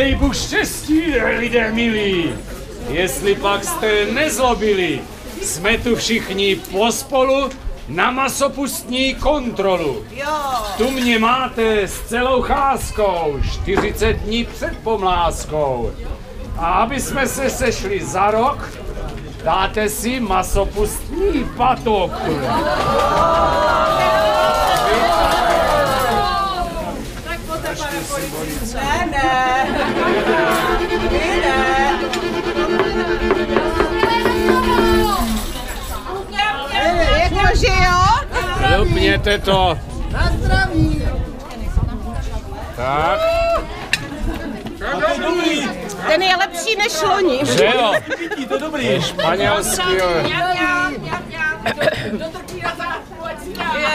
Dej Bůh štěstí, lidé milí. Jestli pak jste nezlobili, jsme tu všichni pospolu na masopustní kontrolu. Tu mě máte s celou cházkou, 40 dní před pomláskou. A aby jsme se sešli za rok, dáte si masopustní patok. Jakože jo? Lupněte to. Na zdraví. Tak. Ten je lepší než loni. Že jo? To je dobrý. Je španělský, jo.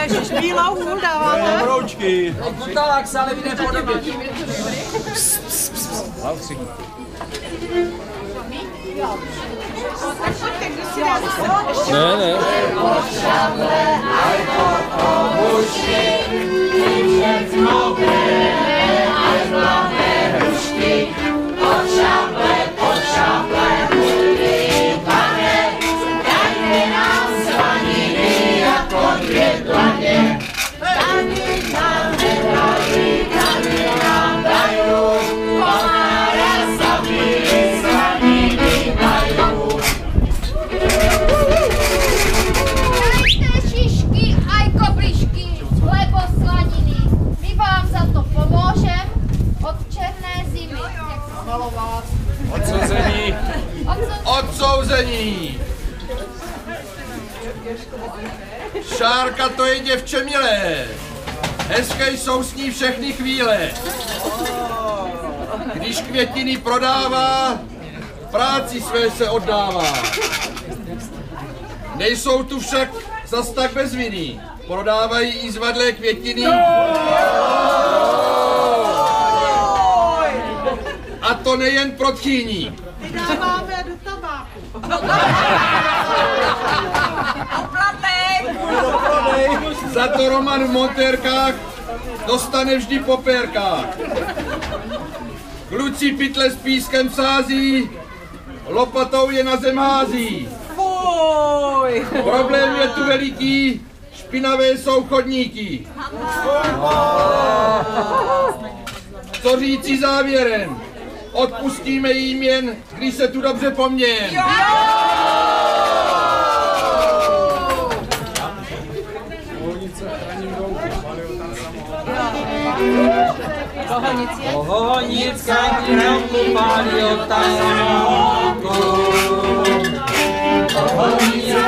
Ježiš, bílou hůl dáváte? Broučky. Kutalák se ale vyjde po době. Ne, ne. Odsouzení. Odsouzení. Šárka to je děvče milé. Hezké jsou s ní všechny chvíle. Když květiny prodává, práci své se oddává. Nejsou tu však zas tak bez viny. Prodávají i zvadlé květiny. A to nejen pro tchýní. Vydáváme do tabáku. Za to Roman v montérkách dostane vždy po pérkách. Kluci pytle s pískem sází, lopatou je na zem hází. Fuj. Problém je tu veliký, špinavé jsou chodníky. Co říci závěrem? Odpustíme jim jen, když se tu dobře poměn. Pohonická knihovku pálí od tamku. Pohonická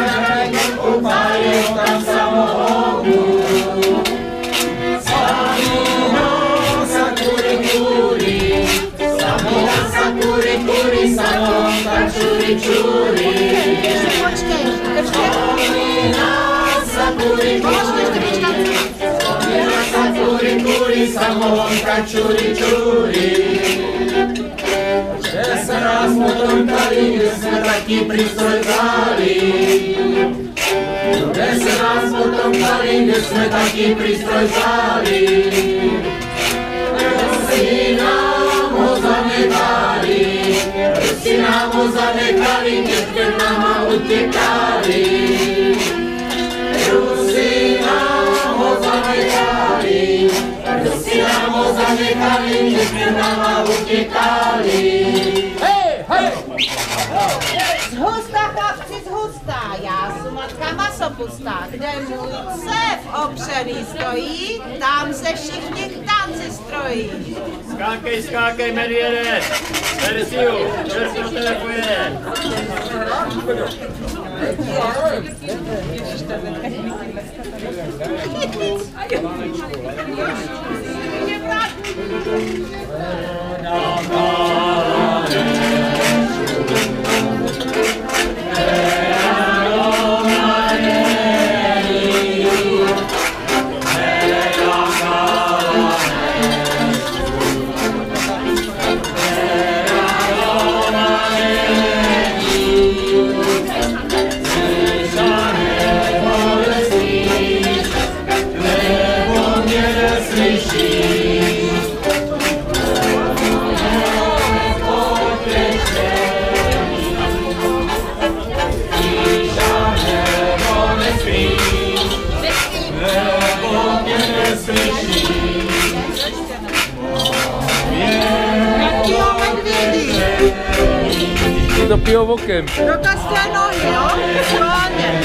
knihovku pálí od tam samohonku. Samino sakuri kuri, samino sakuri kuri, samonka čuri čuri. Počkej, Samino sakuri kuri. Sakuri kuri, samohonka čuri čuri. Že se nás potom tady, kde jsme taky přístroj vzali. Že se nás potom tady, kde jsme taky přístroj vzali. Rusi nám ho zanechali, Rusi nám ho zanechali, keď před náma utěkali. Rusi nám ho zanechali, Rusi nám ho zanechali, keď před náma utěkali. Hej, hej! zhusta, chlapci, zhusta, já jsem matka masopustá, kde můj cév opřený stojí, tam se všichni k tanci strojí. Skákej, mediere. Persiu, čerstvo tebe pojede. to pivo bokem. Dokazte nohy, jo? Schválně.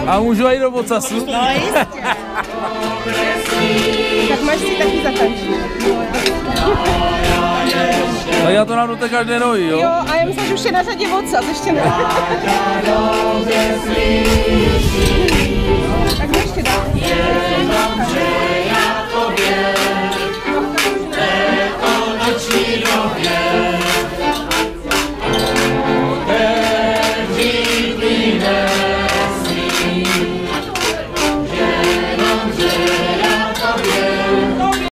A můžu i do ocasu? No jistě. Tak máš si taky zatančit. Tak já to nám do každé nohy, jo? Jo, a já myslím, že už je na řadě ocas, ještě ne. Tak ještě dá.